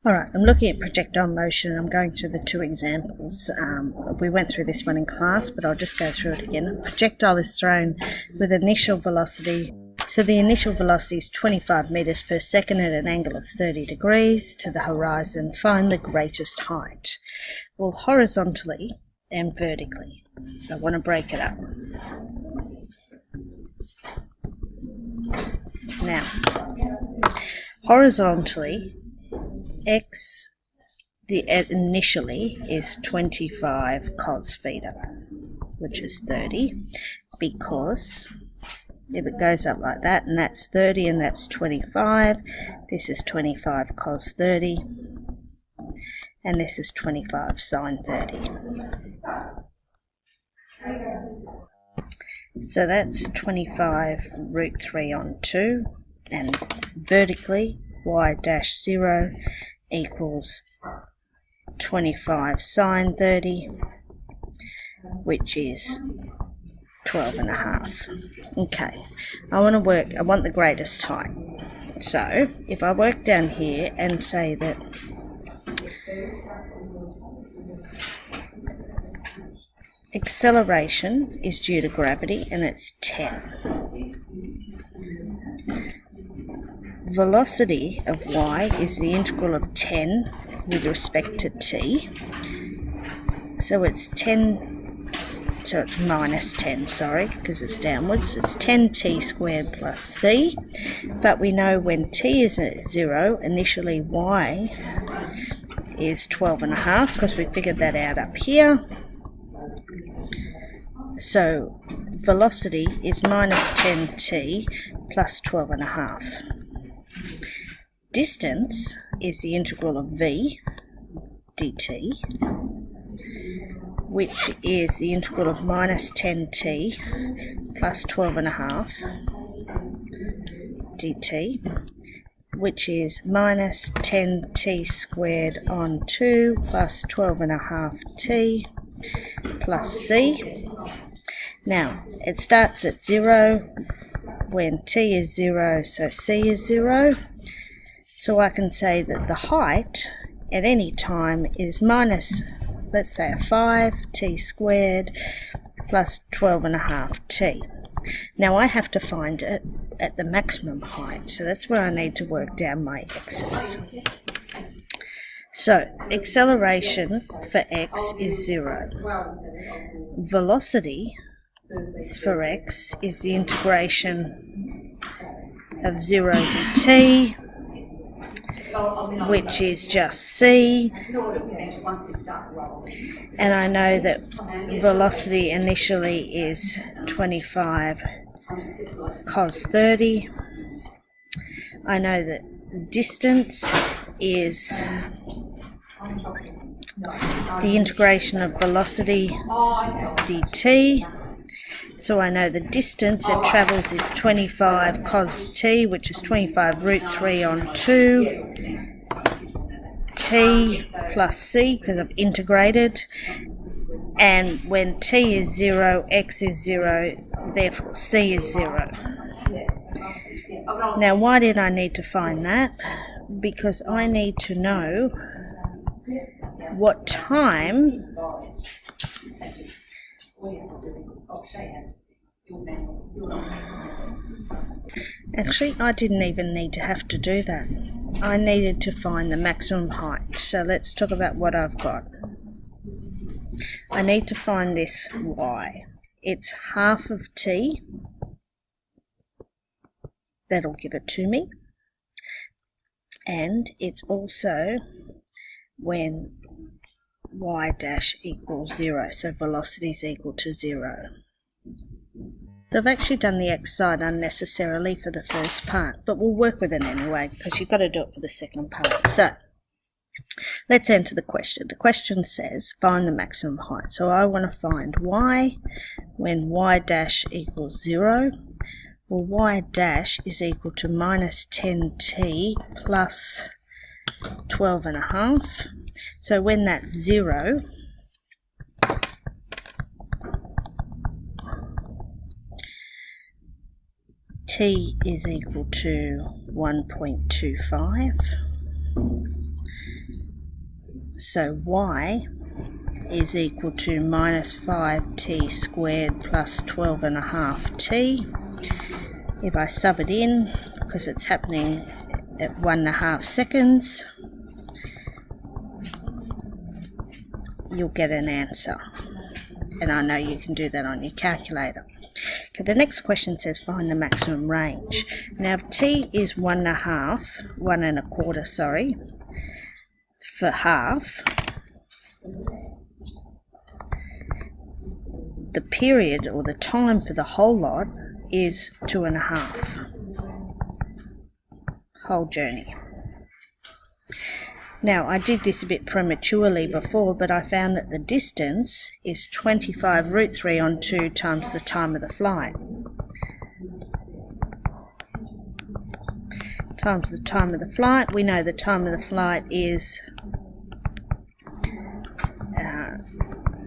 Alright, I'm looking at projectile motion and I'm going through the two examples. We went through this one in class, but I'll just go through it again. A projectile is thrown with initial velocity. So the initial velocity is 25 meters per second at an angle of 30 degrees to the horizon. Find the greatest height. Well, horizontally and vertically. So I want to break it up. Now, horizontally, x initially is 25 cos theta, which is 30, because if it goes up like that, and that's 30 and that's 25, this is 25 cos 30, and this is 25 sin 30. So that's 25 root 3 on 2, and vertically y dash 0 equals 25 sin 30, which is 12.5. Okay, I want the greatest height. So if I work down here and say that acceleration is due to gravity and it's 10. Velocity of y is the integral of 10 with respect to t. So it's 10, so it's minus 10, sorry, because it's downwards. It's 10t squared plus c. But we know when t is at 0, initially y is 12.5, because we figured that out up here. So velocity is minus 10t plus 12.5. Distance is the integral of v dt, which is the integral of minus 10t plus 12.5 dt, which is minus 10t squared on 2 plus 12.5t plus c. Now, it starts at 0 when t is 0, so c is 0. So I can say that the height at any time is minus, let's say, a 5t squared plus 12.5t. Now I have to find it at the maximum height, so that's where I need to work down my x's. So acceleration for x is 0. Velocity for x is the integration of 0 dt, which is just c, and I know that velocity initially is 25 cos 30. I know that distance is the integration of velocity dt. So I know the distance it travels is 25 cos t, which is 25 root 3 on 2, t plus c, because I've integrated. And when t is 0, x is 0, therefore c is 0. Now why did I need to find that? Because I need to know what time actually, I didn't even need to have to do that. I needed to find the maximum height. So let's talk about what I've got. I need to find this y. It's half of t. That'll give it to me. And it's also when y dash equals 0, so velocity is equal to 0. So I've actually done the x side unnecessarily for the first part, but we'll work with it anyway because you've got to do it for the second part. So let's enter the question. The question says find the maximum height. So I want to find y when y dash equals 0. Well, y dash is equal to minus 10t plus 12.5. So when that's 0, t is equal to 1.25. So y is equal to minus 5t squared plus 12.5t. If I sub it in, because it's happening at 1.5 seconds, you'll get an answer. And I know you can do that on your calculator. Okay, the next question says find the maximum range. Now if t is 1.25, sorry, for half, the period or the time for the whole lot is 2.5, whole journey. Now I did this a bit prematurely before, but I found that the distance is 25 root 3 on 2 times the time of the flight. Times the time of the flight. We know the time of the flight is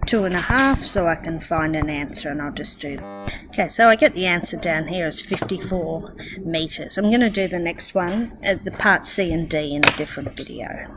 2.5, so I can find an answer, and I'll just do that. Okay, so I get the answer down here as 54 meters. I'm going to do the next one, the part C and D, in a different video.